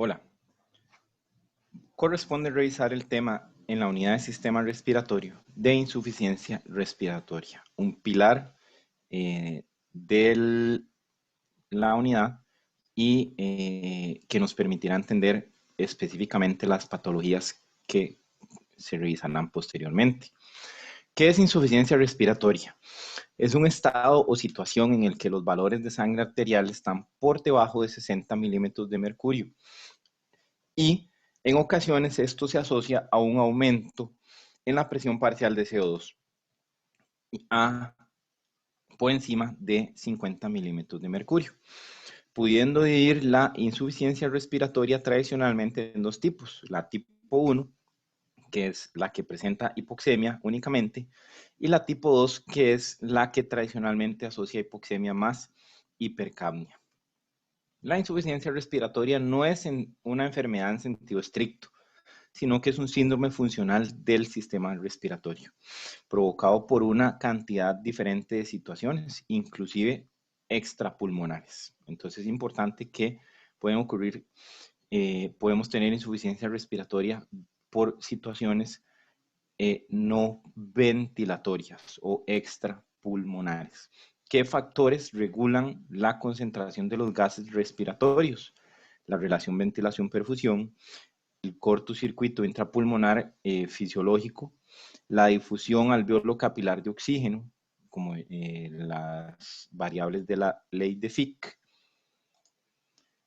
Hola, corresponde revisar el tema en la unidad de sistema respiratorio de insuficiencia respiratoria, un pilar de la unidad y que nos permitirá entender específicamente las patologías que se revisarán posteriormente. ¿Qué es insuficiencia respiratoria? Es un estado o situación en el que los valores de sangre arterial están por debajo de 60 milímetros de mercurio y en ocasiones esto se asocia a un aumento en la presión parcial de CO2 por encima de 50 milímetros de mercurio, pudiendo dividir la insuficiencia respiratoria tradicionalmente en dos tipos, la tipo 1, que es la que presenta hipoxemia únicamente, y la tipo 2, que es la que tradicionalmente asocia hipoxemia más hipercapnia. La insuficiencia respiratoria no es una enfermedad en sentido estricto, sino que es un síndrome funcional del sistema respiratorio, provocado por una cantidad diferente de situaciones, inclusive extrapulmonares. Entonces es importante que pueden ocurrir, podemos tener insuficiencia respiratoria por situaciones no ventilatorias o extrapulmonares. ¿Qué factores regulan la concentración de los gases respiratorios? La relación ventilación-perfusión, el cortocircuito intrapulmonar fisiológico, la difusión alveolo capilar de oxígeno, como las variables de la ley de Fick,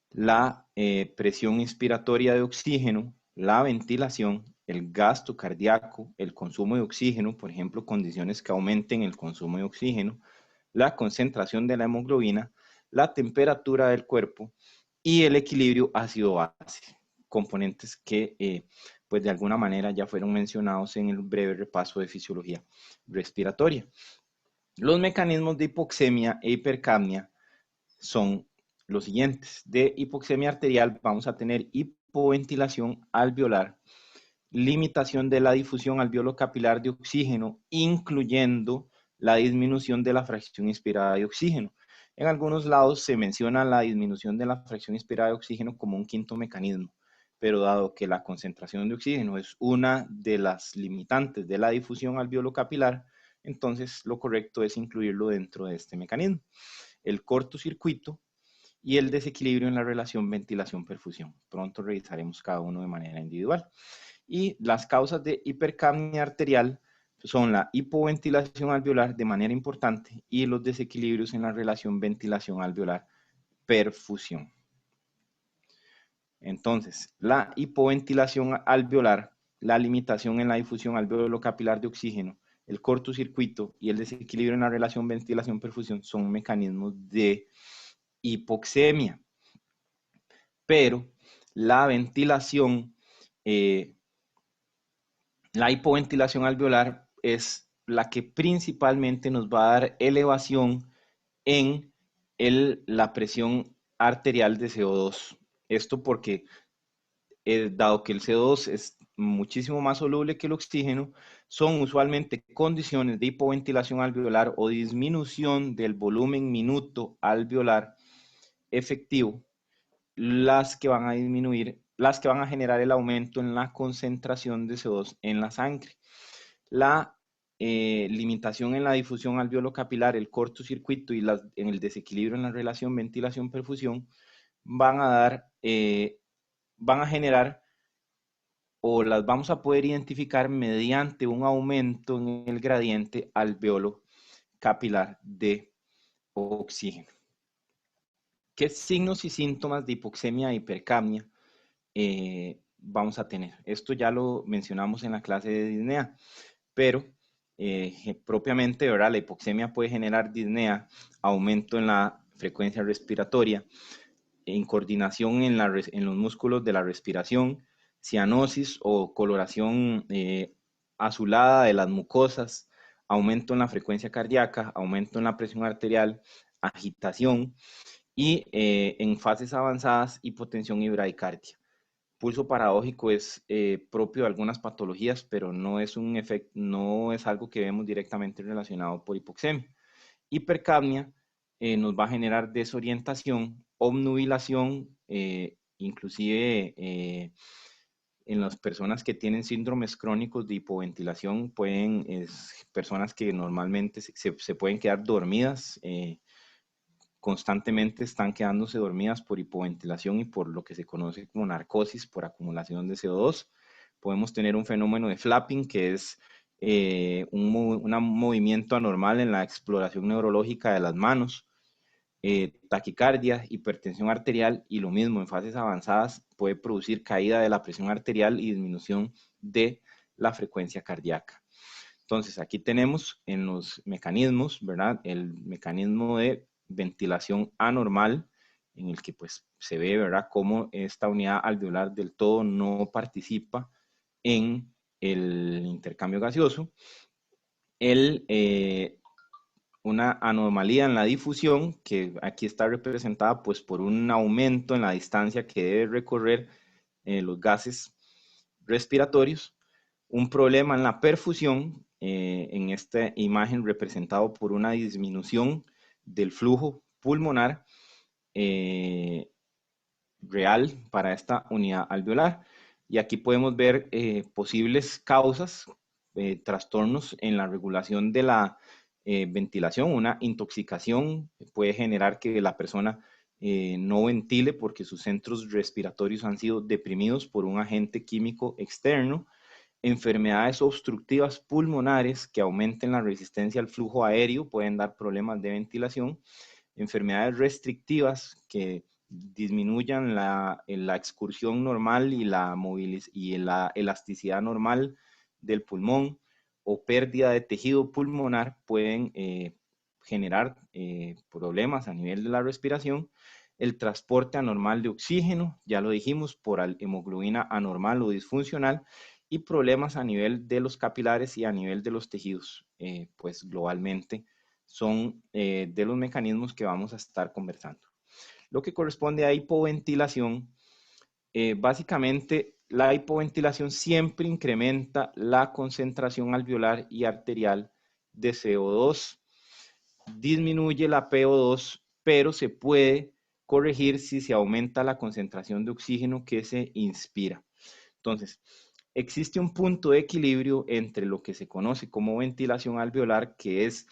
la presión inspiratoria de oxígeno, la ventilación, el gasto cardíaco, el consumo de oxígeno, por ejemplo, condiciones que aumenten el consumo de oxígeno, la concentración de la hemoglobina, la temperatura del cuerpo y el equilibrio ácido-base, componentes que pues de alguna manera ya fueron mencionados en el breve repaso de fisiología respiratoria. Los mecanismos de hipoxemia e hipercapnia son los siguientes. De hipoxemia arterial vamos a tener hipoventilación alveolar, limitación de la difusión alveolo capilar de oxígeno, incluyendo la disminución de la fracción inspirada de oxígeno. En algunos lados se menciona la disminución de la fracción inspirada de oxígeno como un quinto mecanismo, pero dado que la concentración de oxígeno es una de las limitantes de la difusión alveolo capilar, entonces lo correcto es incluirlo dentro de este mecanismo. El cortocircuito y el desequilibrio en la relación ventilación-perfusión. Pronto revisaremos cada uno de manera individual. Y las causas de hipercapnia arterial son la hipoventilación alveolar de manera importante y los desequilibrios en la relación ventilación alveolar-perfusión. Entonces, la hipoventilación alveolar, la limitación en la difusión alveolo capilar de oxígeno, el cortocircuito y el desequilibrio en la relación ventilación-perfusión son mecanismos de hipoxemia. Pero la ventilación, la hipoventilación alveolar es la que principalmente nos va a dar elevación en la presión arterial de CO2. Esto porque, dado que el CO2 es muchísimo más soluble que el oxígeno, son usualmente condiciones de hipoventilación alveolar o disminución del volumen minuto alveolar efectivo las que van a disminuir, las que van a generar el aumento en la concentración de CO2 en la sangre. La limitación en la difusión alveolo capilar, el cortocircuito y en el desequilibrio en la relación ventilación-perfusión van a generar o las vamos a poder identificar mediante un aumento en el gradiente alveolo capilar de oxígeno. ¿Qué signos y síntomas de hipoxemia e hipercapnia vamos a tener? Esto ya lo mencionamos en la clase de disnea, pero propiamente, ¿verdad? La hipoxemia puede generar disnea, aumento en la frecuencia respiratoria, incoordinación en los músculos de la respiración, cianosis o coloración azulada de las mucosas, aumento en la frecuencia cardíaca, aumento en la presión arterial, agitación y en fases avanzadas hipotensión y bradicardia. Pulso paradójico es propio de algunas patologías, pero no es un efecto, no es algo que vemos directamente relacionado por hipoxemia. Hipercapnia nos va a generar desorientación, obnubilación inclusive en las personas que tienen síndromes crónicos de hipoventilación, personas que normalmente se pueden quedar dormidas, constantemente están quedándose dormidas por hipoventilación y por lo que se conoce como narcosis por acumulación de CO2. Podemos tener un fenómeno de flapping, que es un movimiento anormal en la exploración neurológica de las manos, taquicardia, hipertensión arterial, y lo mismo en fases avanzadas puede producir caída de la presión arterial y disminución de la frecuencia cardíaca. Entonces aquí tenemos en los mecanismos, ¿verdad? El mecanismo de ventilación anormal, en el que pues se ve, ¿verdad?, cómo esta unidad alveolar del todo no participa en el intercambio gaseoso. Una anomalía en la difusión, que aquí está representada pues por un aumento en la distancia que debe recorrer los gases respiratorios. Un problema en la perfusión, en esta imagen representado por una disminución del flujo pulmonar real para esta unidad alveolar. Y aquí podemos ver posibles causas, trastornos en la regulación de la ventilación. Una intoxicación puede generar que la persona no ventile porque sus centros respiratorios han sido deprimidos por un agente químico externo. Enfermedades obstructivas pulmonares que aumenten la resistencia al flujo aéreo pueden dar problemas de ventilación. Enfermedades restrictivas que disminuyan la excursión normal y la elasticidad normal del pulmón, o pérdida de tejido pulmonar pueden generar problemas a nivel de la respiración. El transporte anormal de oxígeno, ya lo dijimos, por hemoglobina anormal o disfuncional, y problemas a nivel de los capilares y a nivel de los tejidos, pues globalmente son de los mecanismos que vamos a estar conversando. Lo que corresponde a hipoventilación, básicamente la hipoventilación siempre incrementa la concentración alveolar y arterial de CO2, disminuye la PO2, pero se puede corregir si se aumenta la concentración de oxígeno que se inspira. Entonces, existe un punto de equilibrio entre lo que se conoce como ventilación alveolar, que es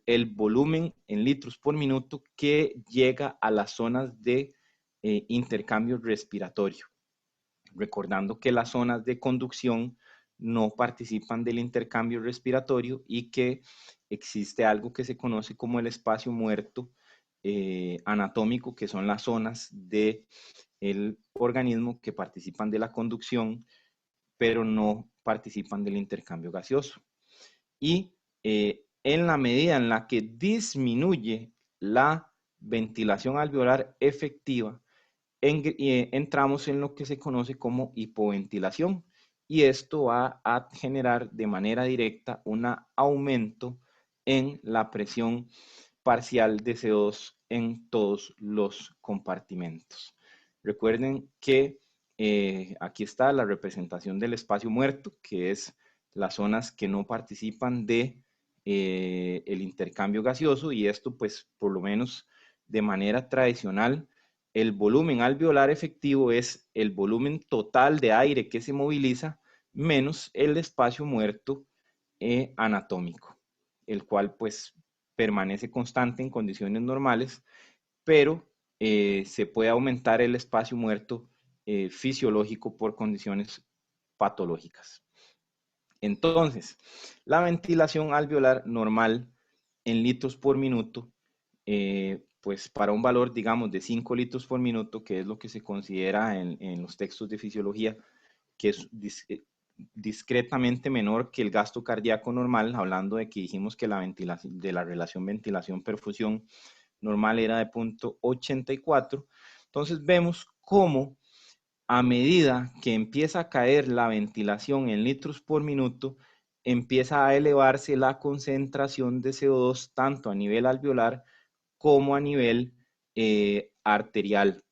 el volumen en litros por minuto que llega a las zonas de intercambio respiratorio. Recordando que las zonas de conducción no participan del intercambio respiratorio y que existe algo que se conoce como el espacio muerto anatómico, que son las zonas del organismo que participan de la conducción, pero no participan del intercambio gaseoso. Y en la medida en la que disminuye la ventilación alveolar efectiva, entramos en lo que se conoce como hipoventilación, y esto va a generar de manera directa un aumento en la presión parcial de CO2 en todos los compartimentos. Recuerden que aquí está la representación del espacio muerto, que es las zonas que no participan de el intercambio gaseoso, y esto pues por lo menos de manera tradicional, el volumen alveolar efectivo es el volumen total de aire que se moviliza menos el espacio muerto anatómico, el cual pues permanece constante en condiciones normales, pero se puede aumentar el espacio muerto fisiológico por condiciones patológicas. Entonces, la ventilación alveolar normal en litros por minuto, pues para un valor, digamos, de 5 litros por minuto, que es lo que se considera en los textos de fisiología, que es discretamente menor que el gasto cardíaco normal, hablando de que dijimos que de la relación ventilación-perfusión normal era de 0.84. Entonces vemos cómo a medida que empieza a caer la ventilación en litros por minuto, empieza a elevarse la concentración de CO2 tanto a nivel alveolar como a nivel arterial.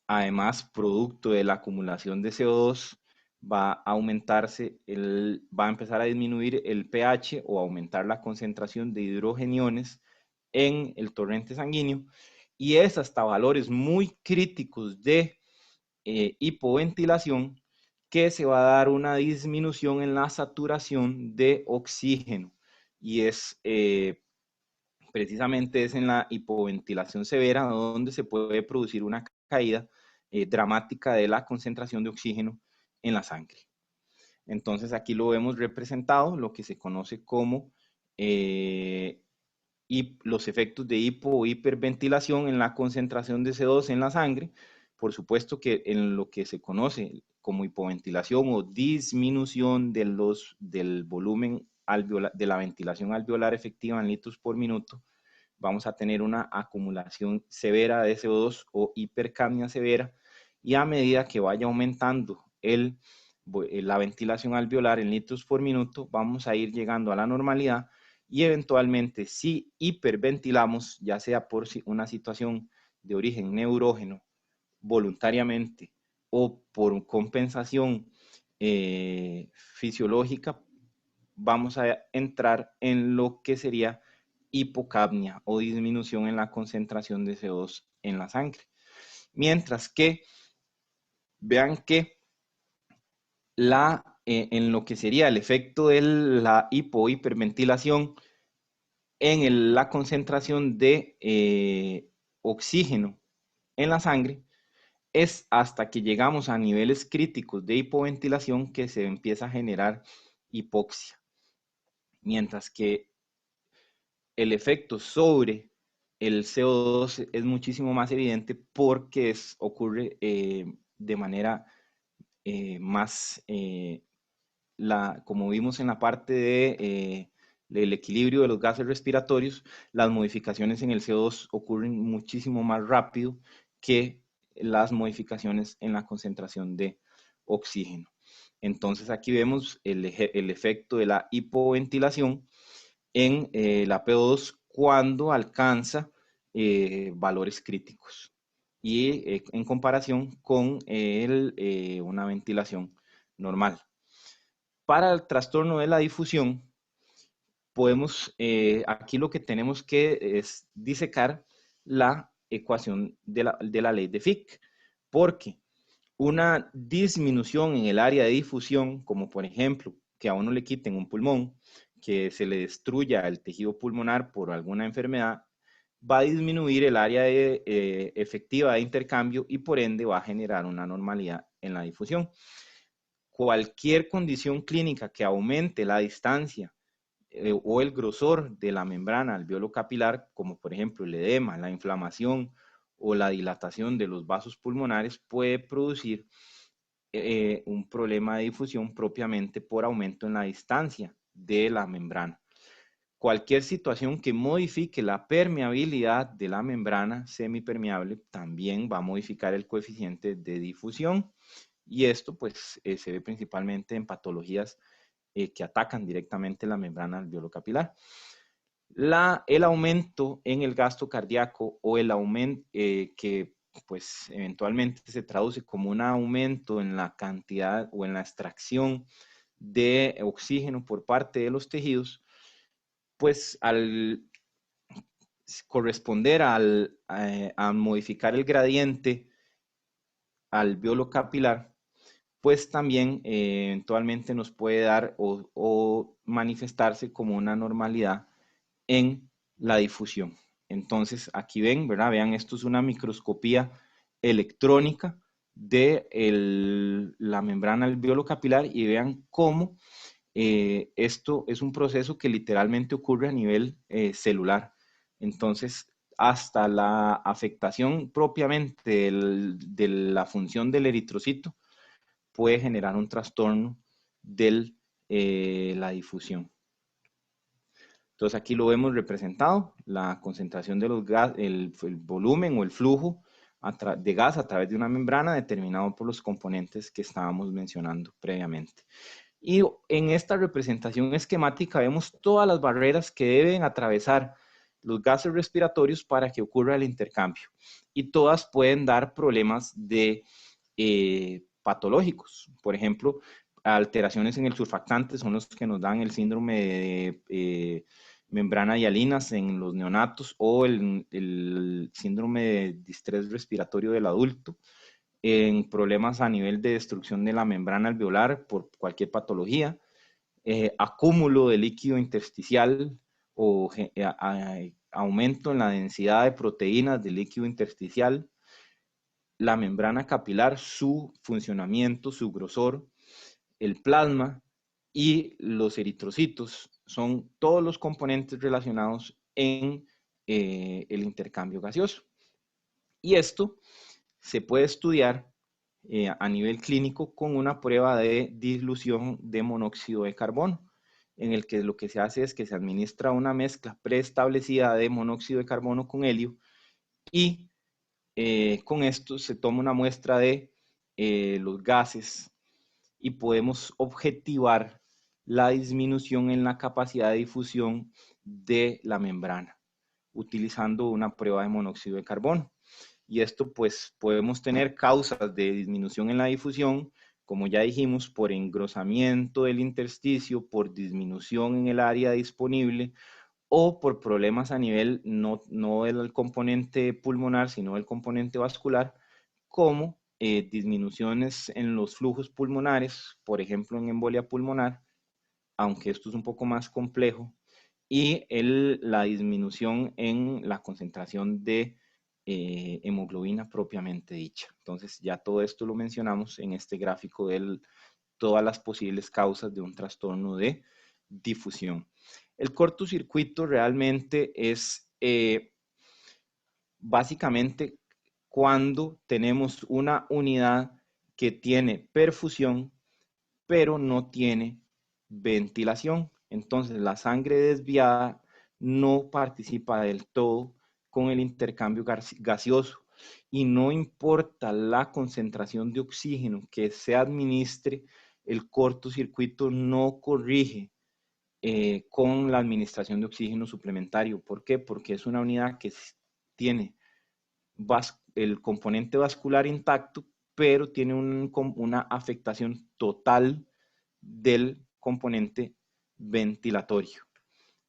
Además, producto de la acumulación de CO2, va a aumentarse, va a empezar a disminuir el pH o aumentar la concentración de hidrogeniones en el torrente sanguíneo, y es hasta valores muy críticos de hipoventilación que se va a dar una disminución en la saturación de oxígeno, y es precisamente es en la hipoventilación severa donde se puede producir una caída dramática de la concentración de oxígeno en la sangre. Entonces aquí lo vemos representado, lo que se conoce como los efectos de hipo o hiperventilación en la concentración de CO2 en la sangre. Por supuesto que en lo que se conoce como hipoventilación o disminución del volumen alveolar, de la ventilación alveolar efectiva en litros por minuto, vamos a tener una acumulación severa de CO2 o hipercapnia severa, y a medida que vaya aumentando la ventilación alveolar en litros por minuto, vamos a ir llegando a la normalidad, y eventualmente si hiperventilamos, ya sea por una situación de origen neurógeno voluntariamente o por compensación fisiológica, vamos a entrar en lo que sería hipocapnia o disminución en la concentración de CO2 en la sangre. Mientras que vean que en lo que sería el efecto de la hipohiperventilación en la concentración de oxígeno en la sangre, es hasta que llegamos a niveles críticos de hipoventilación que se empieza a generar hipoxia. Mientras que el efecto sobre el CO2 es muchísimo más evidente porque ocurre de manera más, como vimos en la parte del equilibrio de los gases respiratorios, las modificaciones en el CO2 ocurren muchísimo más rápido que las modificaciones en la concentración de oxígeno. Entonces aquí vemos el efecto de la hipoventilación en la PO2 cuando alcanza valores críticos, y en comparación con una ventilación normal. Para el trastorno de la difusión, podemos, aquí lo que tenemos que es disecar la ecuación de la ley de Fick, porque una disminución en el área de difusión, como por ejemplo que a uno le quiten un pulmón, que se le destruya el tejido pulmonar por alguna enfermedad, va a disminuir el área efectiva de intercambio y por ende va a generar una normalidad en la difusión. Cualquier condición clínica que aumente la distancia o el grosor de la membrana alveolo capilar, como por ejemplo el edema, la inflamación o la dilatación de los vasos pulmonares, puede producir un problema de difusión propiamente por aumento en la distancia de la membrana. Cualquier situación que modifique la permeabilidad de la membrana semipermeable también va a modificar el coeficiente de difusión, y esto pues se ve principalmente en patologías que atacan directamente la membrana alveolo-capilar. El aumento en el gasto cardíaco o el aumento que pues eventualmente se traduce como un aumento en la cantidad o en la extracción de oxígeno por parte de los tejidos, pues al corresponder a modificar el gradiente alveolo capilar, pues también eventualmente nos puede dar o manifestarse como una normalidad en la difusión. Entonces aquí ven, ¿verdad? Vean, esto es una microscopía electrónica de la membrana alveolo capilar, y vean cómo esto es un proceso que literalmente ocurre a nivel celular. Entonces, hasta la afectación propiamente de la función del eritrocito puede generar un trastorno de la difusión. Entonces aquí lo vemos representado, la concentración de los gas, el volumen o el flujo de gas a través de una membrana determinado por los componentes que estábamos mencionando previamente. Y en esta representación esquemática vemos todas las barreras que deben atravesar los gases respiratorios para que ocurra el intercambio, y todas pueden dar problemas patológicos. Por ejemplo, alteraciones en el surfactante son los que nos dan el síndrome membrana hialinas en los neonatos o el síndrome de distrés respiratorio del adulto, en problemas a nivel de destrucción de la membrana alveolar por cualquier patología, acúmulo de líquido intersticial o aumento en la densidad de proteínas del líquido intersticial, la membrana capilar, su funcionamiento, su grosor, el plasma y los eritrocitos son todos los componentes relacionados en el intercambio gaseoso. Y esto se puede estudiar a nivel clínico con una prueba de dilución de monóxido de carbono, en el que lo que se hace es que se administra una mezcla preestablecida de monóxido de carbono con helio y con esto se toma una muestra de los gases y podemos objetivar la disminución en la capacidad de difusión de la membrana utilizando una prueba de monóxido de carbono. Y esto pues podemos tener causas de disminución en la difusión, como ya dijimos, por engrosamiento del intersticio, por disminución en el área disponible o por problemas a nivel no del componente pulmonar, sino del componente vascular, como disminuciones en los flujos pulmonares, por ejemplo en embolia pulmonar, aunque esto es un poco más complejo, y la disminución en la concentración de hemoglobina propiamente dicha. Entonces ya todo esto lo mencionamos en este gráfico de todas las posibles causas de un trastorno de difusión. El cortocircuito realmente es básicamente cuando tenemos una unidad que tiene perfusión, pero no tiene ventilación. Entonces la sangre desviada no participa del todo con el intercambio gaseoso y no importa la concentración de oxígeno que se administre, el cortocircuito no corrige con la administración de oxígeno suplementario. ¿Por qué? Porque es una unidad que tiene el componente vascular intacto, pero tiene una afectación total del componente ventilatorio.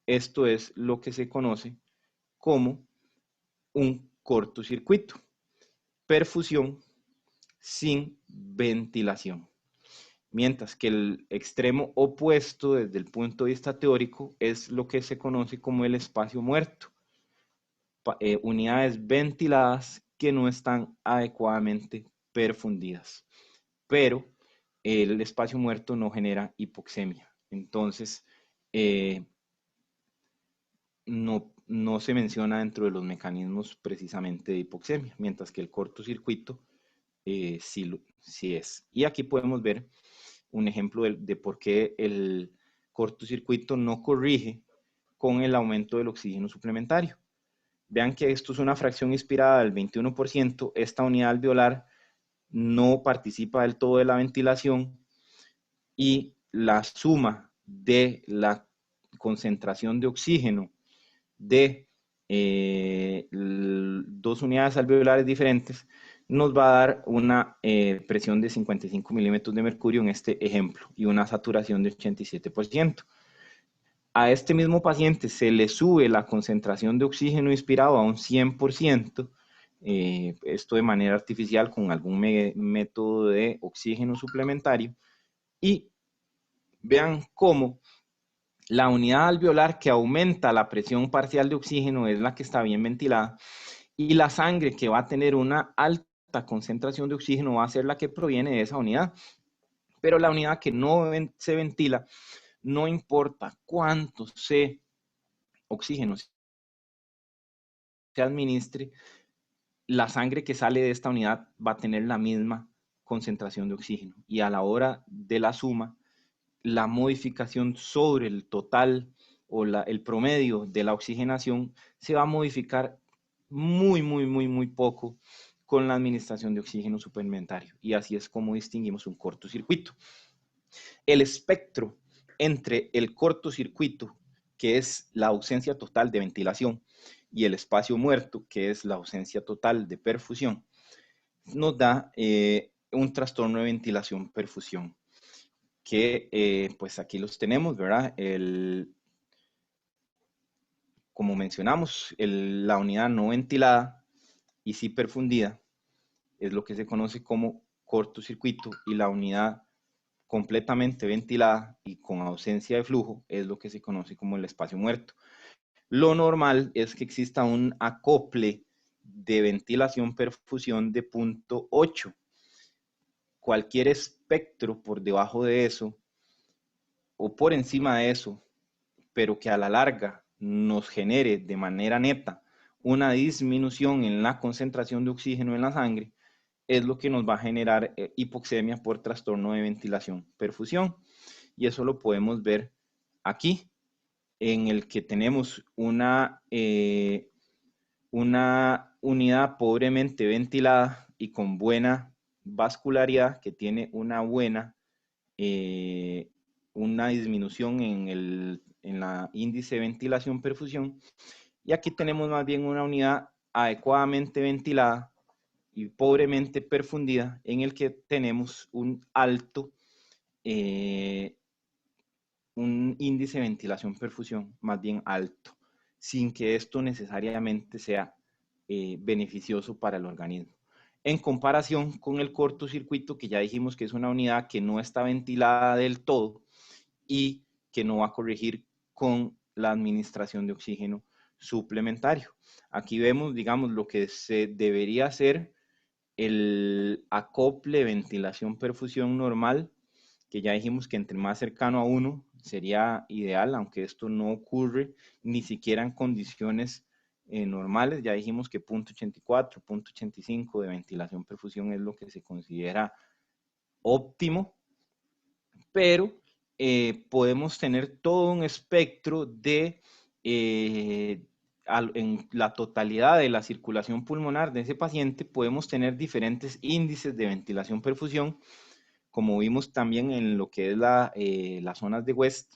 Esto es lo que se conoce como un cortocircuito, perfusión sin ventilación. Mientras que el extremo opuesto desde el punto de vista teórico es lo que se conoce como el espacio muerto. Unidades ventiladas que no están adecuadamente perfundidas. Pero el espacio muerto no genera hipoxemia. Entonces, no se menciona dentro de los mecanismos precisamente de hipoxemia, mientras que el cortocircuito sí es. Y aquí podemos ver un ejemplo de por qué el cortocircuito no corrige con el aumento del oxígeno suplementario. Vean que esto es una fracción inspirada del 21%, esta unidad alveolar no participa del todo de la ventilación y la suma de la concentración de oxígeno de dos unidades alveolares diferentes nos va a dar una presión de 55 milímetros de mercurio en este ejemplo y una saturación de 87%. A este mismo paciente se le sube la concentración de oxígeno inspirado a un 100%, esto de manera artificial con algún método de oxígeno suplementario, y vean cómo la unidad alveolar que aumenta la presión parcial de oxígeno es la que está bien ventilada y la sangre que va a tener una alta concentración de oxígeno va a ser la que proviene de esa unidad. Pero la unidad que no se ventila, no importa cuánto oxígeno se administre, la sangre que sale de esta unidad va a tener la misma concentración de oxígeno. Y a la hora de la suma, la modificación sobre el total o el promedio de la oxigenación se va a modificar muy poco con la administración de oxígeno suplementario. Y así es como distinguimos un cortocircuito. El espectro entre el cortocircuito, que es la ausencia total de ventilación, y el espacio muerto, que es la ausencia total de perfusión, nos da un trastorno de ventilación-perfusión, que pues aquí los tenemos, ¿verdad? como mencionamos, la unidad no ventilada y sí perfundida es lo que se conoce como cortocircuito, y la unidad completamente ventilada y con ausencia de flujo es lo que se conoce como el espacio muerto. Lo normal es que exista un acople de ventilación-perfusión de 0.8. Cualquier espectro por debajo de eso o por encima de eso, pero que a la larga nos genere de manera neta una disminución en la concentración de oxígeno en la sangre, es lo que nos va a generar hipoxemia por trastorno de ventilación-perfusión. Y eso lo podemos ver aquí, en el que tenemos una unidad pobremente ventilada y con buena vascularidad, que tiene una buena una disminución en la índice de ventilación-perfusión, y aquí tenemos más bien una unidad adecuadamente ventilada y pobremente perfundida, en el que tenemos un alto un índice de ventilación-perfusión más bien alto, sin que esto necesariamente sea beneficioso para el organismo. En comparación con el cortocircuito, que ya dijimos que es una unidad que no está ventilada del todo y que no va a corregir con la administración de oxígeno suplementario. Aquí vemos, digamos, lo que se debería hacer el acople ventilación-perfusión normal, que ya dijimos que entre más cercano a 1 sería ideal, aunque esto no ocurre ni siquiera en condiciones normales. Ya dijimos que 0.84, 0.85 de ventilación-perfusión es lo que se considera óptimo, pero podemos tener todo un espectro de en la totalidad de la circulación pulmonar de ese paciente, podemos tener diferentes índices de ventilación-perfusión, como vimos también en lo que es las zonas de West,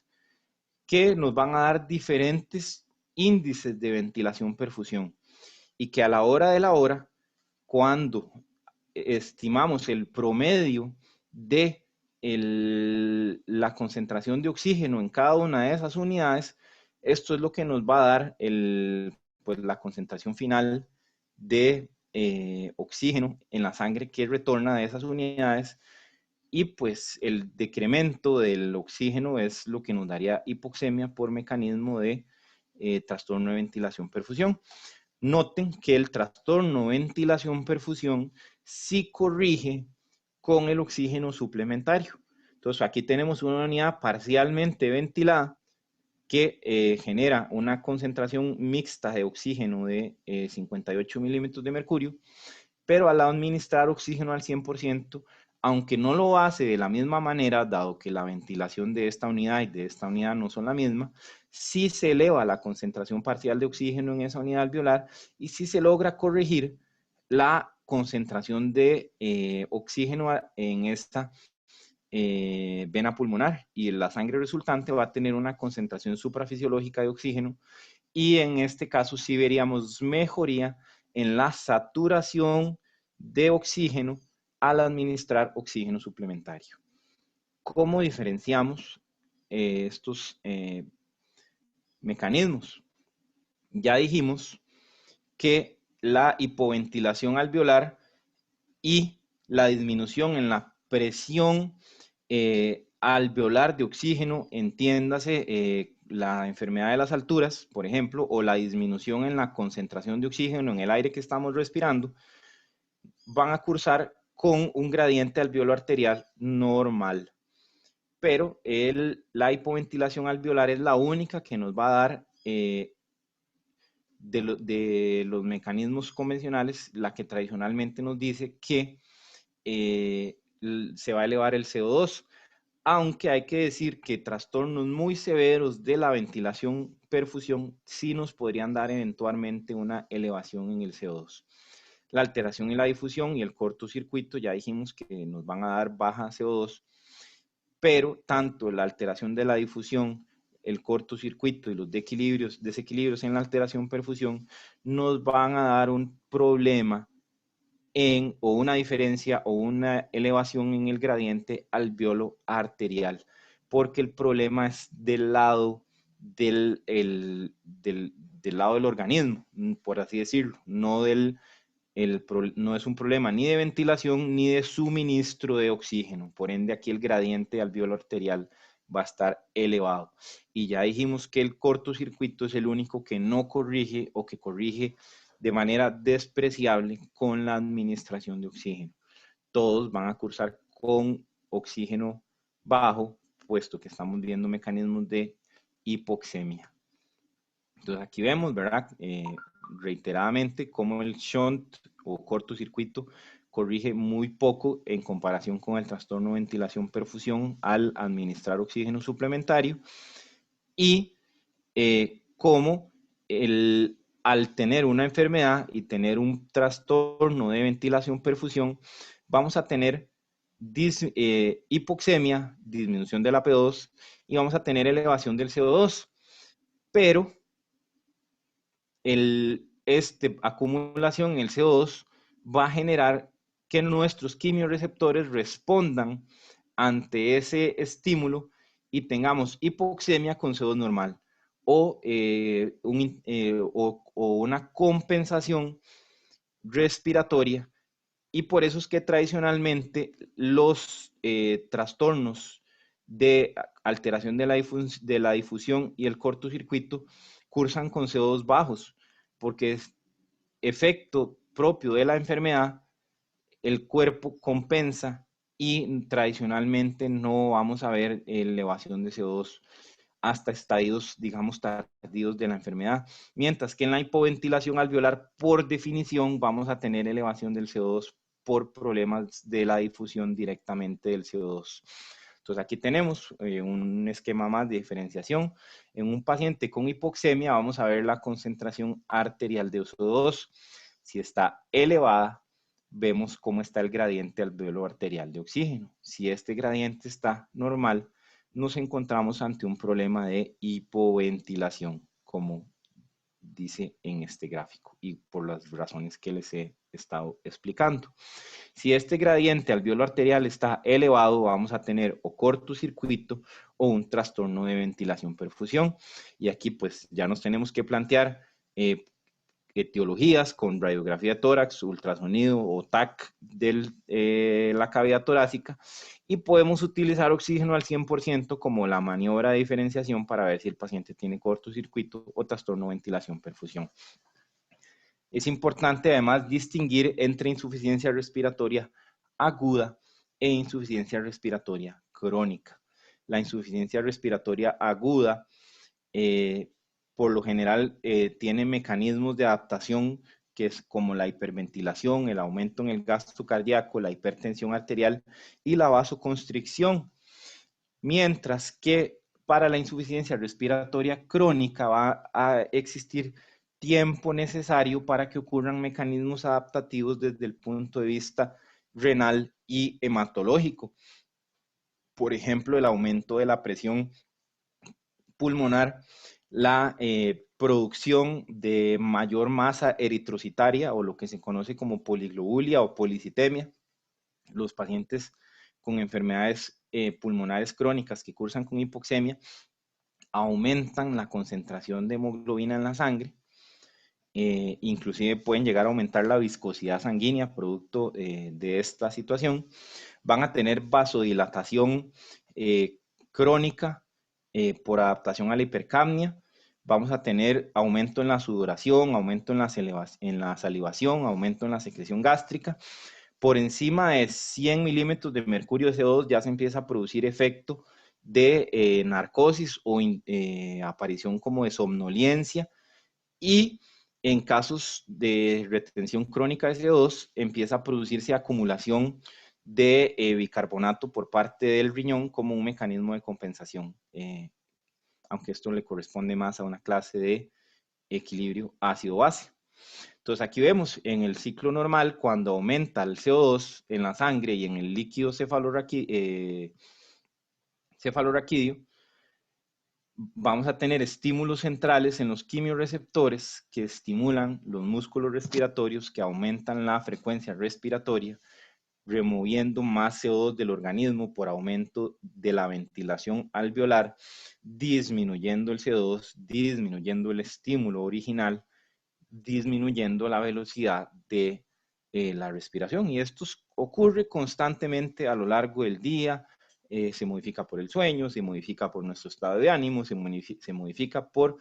que nos van a dar diferentes índices de ventilación-perfusión, y que a la hora de la hora, cuando estimamos el promedio de la concentración de oxígeno en cada una de esas unidades, esto es lo que nos va a dar pues, la concentración final de oxígeno en la sangre que retorna de esas unidades, y pues el decremento del oxígeno es lo que nos daría hipoxemia por mecanismo de trastorno de ventilación-perfusión. Noten que el trastorno ventilación-perfusión sí corrige con el oxígeno suplementario. Entonces aquí tenemos una unidad parcialmente ventilada que genera una concentración mixta de oxígeno de 58 milímetros de mercurio, pero al administrar oxígeno al 100%, aunque no lo hace de la misma manera, dado que la ventilación de esta unidad y de esta unidad no son la misma, sí se eleva la concentración parcial de oxígeno en esa unidad alveolar y sí se logra corregir la concentración de oxígeno en esta vena pulmonar, y la sangre resultante va a tener una concentración suprafisiológica de oxígeno, y en este caso sí veríamos mejoría en la saturación de oxígeno al administrar oxígeno suplementario. ¿Cómo diferenciamos estos mecanismos? Ya dijimos que la hipoventilación alveolar y la disminución en la presión alveolar de oxígeno, entiéndase la enfermedad de las alturas, por ejemplo, o la disminución en la concentración de oxígeno en el aire que estamos respirando, van a cursar con un gradiente alveolo arterial normal. Pero la hipoventilación alveolar es la única que nos va a dar de los mecanismos convencionales, la que tradicionalmente nos dice que se va a elevar el CO2, aunque hay que decir que trastornos muy severos de la ventilación-perfusión sí nos podrían dar eventualmente una elevación en el CO2. La alteración en la difusión y el cortocircuito ya dijimos que nos van a dar baja CO2, pero tanto la alteración de la difusión, el cortocircuito y los desequilibrios en la alteración-perfusión nos van a dar un problema o una diferencia o una elevación en el gradiente alveolo arterial, porque el problema es del lado del lado del organismo, por así decirlo. No es un problema ni de ventilación ni de suministro de oxígeno. Por ende, aquí el gradiente alveolo arterial va a estar elevado. Y ya dijimos que el cortocircuito es el único que no corrige o que corrige de manera despreciable con la administración de oxígeno. Todos van a cursar con oxígeno bajo, puesto que estamos viendo mecanismos de hipoxemia. Entonces aquí vemos, ¿verdad? Reiteradamente cómo el shunt o cortocircuito corrige muy poco en comparación con el trastorno de ventilación-perfusión al administrar oxígeno suplementario, y cómo al tener una enfermedad y tener un trastorno de ventilación-perfusión, vamos a tener hipoxemia, disminución de la P2, y vamos a tener elevación del CO2, pero esta acumulación en el CO2 va a generar que nuestros quimiorreceptores respondan ante ese estímulo y tengamos hipoxemia con CO2 normal o una compensación respiratoria. Y por eso es que tradicionalmente los trastornos de alteración de la difusión y el cortocircuito cursan con CO2 bajos, porque es efecto propio de la enfermedad, el cuerpo compensa y tradicionalmente no vamos a ver elevación de CO2 hasta estadios, digamos, tardíos de la enfermedad. Mientras que en la hipoventilación alveolar, por definición, vamos a tener elevación del CO2 por problemas de la difusión directamente del CO2. Entonces aquí tenemos un esquema más de diferenciación. En un paciente con hipoxemia vamos a ver la concentración arterial de CO2. Si está elevada, vemos cómo está el gradiente alveolo arterial de oxígeno. Si este gradiente está normal, nos encontramos ante un problema de hipoventilación, como dice en este gráfico, y por las razones que les he estado explicando. Si este gradiente alveolo arterial está elevado, vamos a tener o cortocircuito o un trastorno de ventilación-perfusión. Y aquí pues ya nos tenemos que plantear etiologías con radiografía de tórax, ultrasonido o TAC de la cavidad torácica, y podemos utilizar oxígeno al 100% como la maniobra de diferenciación para ver si el paciente tiene cortocircuito o trastorno de ventilación-perfusión. Es importante además distinguir entre insuficiencia respiratoria aguda e insuficiencia respiratoria crónica. La insuficiencia respiratoria aguda por lo general tiene mecanismos de adaptación que es como la hiperventilación, el aumento en el gasto cardíaco, la hipertensión arterial y la vasoconstricción. Mientras que para la insuficiencia respiratoria crónica va a existir tiempo necesario para que ocurran mecanismos adaptativos desde el punto de vista renal y hematológico. Por ejemplo, el aumento de la presión pulmonar, la producción de mayor masa eritrocitaria o lo que se conoce como poliglobulia o policitemia. Los pacientes con enfermedades pulmonares crónicas que cursan con hipoxemia aumentan la concentración de hemoglobina en la sangre, inclusive pueden llegar a aumentar la viscosidad sanguínea producto de esta situación. Van a tener vasodilatación crónica por adaptación a la hipercapnia. Vamos a tener aumento en la sudoración, aumento en la salivación, aumento en la secreción gástrica. Por encima de 100 milímetros de mercurio de CO2 ya se empieza a producir efecto de narcosis o aparición como de somnolencia, y en casos de retención crónica de CO2 empieza a producirse acumulación de bicarbonato por parte del riñón como un mecanismo de compensación, aunque esto le corresponde más a una clase de equilibrio ácido-base. Entonces aquí vemos en el ciclo normal, cuando aumenta el CO2 en la sangre y en el líquido cefalorraquídeo, vamos a tener estímulos centrales en los quimiorreceptores que estimulan los músculos respiratorios, que aumentan la frecuencia respiratoria, removiendo más CO2 del organismo por aumento de la ventilación alveolar, disminuyendo el CO2, disminuyendo el estímulo original, disminuyendo la velocidad de la respiración. Y esto ocurre constantemente a lo largo del día. Se modifica por el sueño, se modifica por nuestro estado de ánimo, se modifica por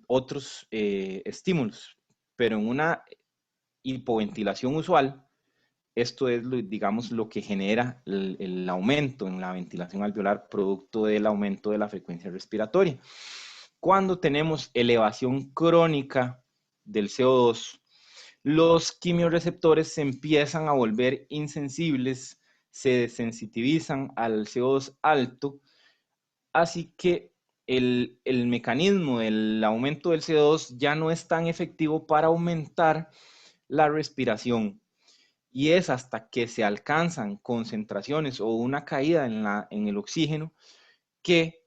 otros estímulos. Pero en una hipoventilación usual, esto es, digamos, lo que genera el aumento en la ventilación alveolar producto del aumento de la frecuencia respiratoria. Cuando tenemos elevación crónica del CO2, los quimiorreceptores se empiezan a volver insensibles, se desensitivizan al CO2 alto, así que el mecanismo del aumento del CO2 ya no es tan efectivo para aumentar la respiración. Y es hasta que se alcanzan concentraciones o una caída en el oxígeno que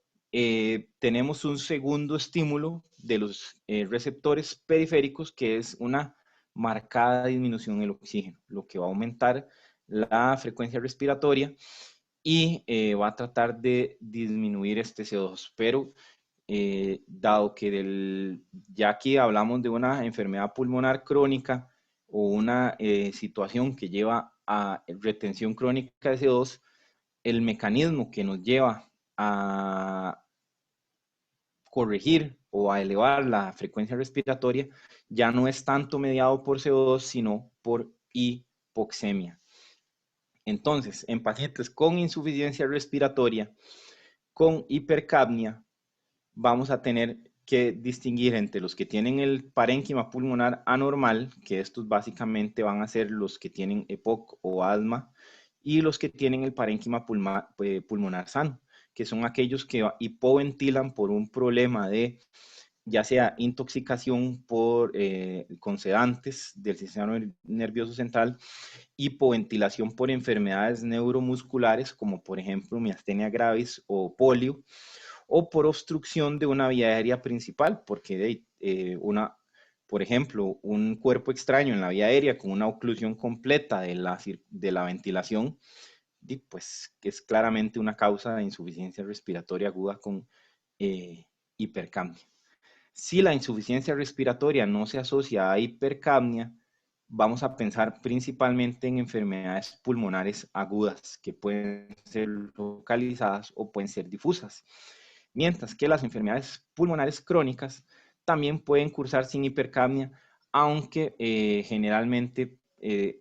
tenemos un segundo estímulo de los receptores periféricos, que es una marcada disminución del oxígeno, lo que va a aumentar la frecuencia respiratoria y va a tratar de disminuir este CO2. Pero dado que ya aquí hablamos de una enfermedad pulmonar crónica o una situación que lleva a retención crónica de CO2, el mecanismo que nos lleva a corregir o a elevar la frecuencia respiratoria ya no es tanto mediado por CO2, sino por hipoxemia. Entonces, en pacientes con insuficiencia respiratoria, con hipercapnia, vamos a tener que distinguir entre los que tienen el parénquima pulmonar anormal, que estos básicamente van a ser los que tienen EPOC o asma, y los que tienen el parénquima pulmonar sano, que son aquellos que hipoventilan por un problema de ya sea intoxicación con sedantes del sistema nervioso central, hipoventilación por enfermedades neuromusculares, como por ejemplo miastenia gravis o polio, o por obstrucción de una vía aérea principal, porque por ejemplo, un cuerpo extraño en la vía aérea con una oclusión completa de la ventilación, pues es claramente una causa de insuficiencia respiratoria aguda con hipercapnia. Si la insuficiencia respiratoria no se asocia a hipercapnia, vamos a pensar principalmente en enfermedades pulmonares agudas que pueden ser localizadas o pueden ser difusas. Mientras que las enfermedades pulmonares crónicas también pueden cursar sin hipercapnia, aunque generalmente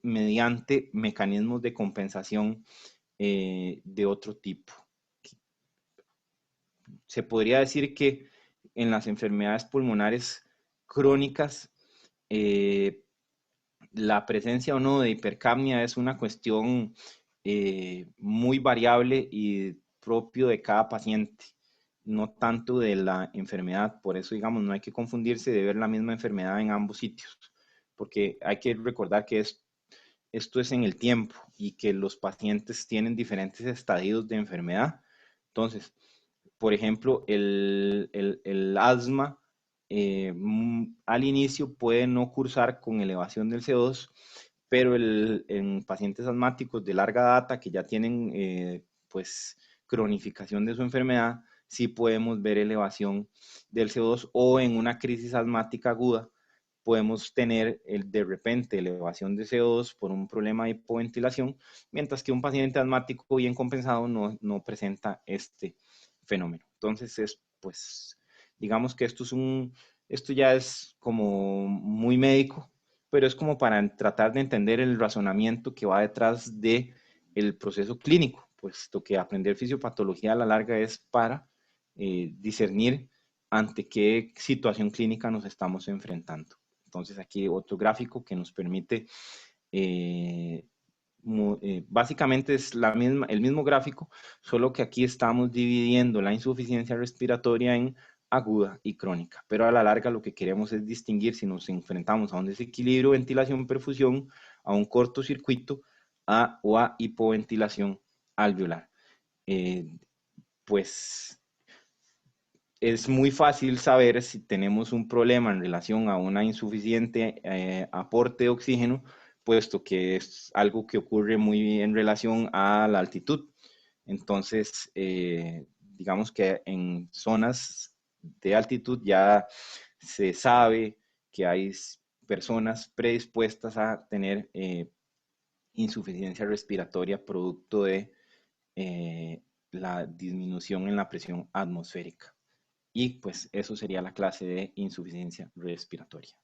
mediante mecanismos de compensación de otro tipo. Se podría decir que en las enfermedades pulmonares crónicas, la presencia o no de hipercapnia es una cuestión muy variable y propio de cada paciente, no tanto de la enfermedad. Por eso, digamos, no hay que confundirse de ver la misma enfermedad en ambos sitios, porque hay que recordar que esto es en el tiempo y que los pacientes tienen diferentes estadios de enfermedad. Entonces, por ejemplo, el asma al inicio puede no cursar con elevación del CO2, pero en pacientes asmáticos de larga data que ya tienen pues cronificación de su enfermedad, sí podemos ver elevación del CO2, o en una crisis asmática aguda podemos tener de repente elevación de CO2 por un problema de hipoventilación, mientras que un paciente asmático bien compensado no presenta este fenómeno. Entonces, pues, digamos que esto ya es como muy médico, pero es como para tratar de entender el razonamiento que va detrás de el proceso clínico, puesto que aprender fisiopatología a la larga es para discernir ante qué situación clínica nos estamos enfrentando. Entonces aquí otro gráfico que nos permite, básicamente es el mismo gráfico, solo que aquí estamos dividiendo la insuficiencia respiratoria en aguda y crónica, pero a la larga lo que queremos es distinguir si nos enfrentamos a un desequilibrio ventilación-perfusión, a un cortocircuito o a hipoventilación alveolar. Pues es muy fácil saber si tenemos un problema en relación a una insuficiente aporte de oxígeno, puesto que es algo que ocurre muy en relación a la altitud. Entonces, digamos que en zonas de altitud ya se sabe que hay personas predispuestas a tener insuficiencia respiratoria producto de la disminución en la presión atmosférica. Y pues eso sería la clase de insuficiencia respiratoria.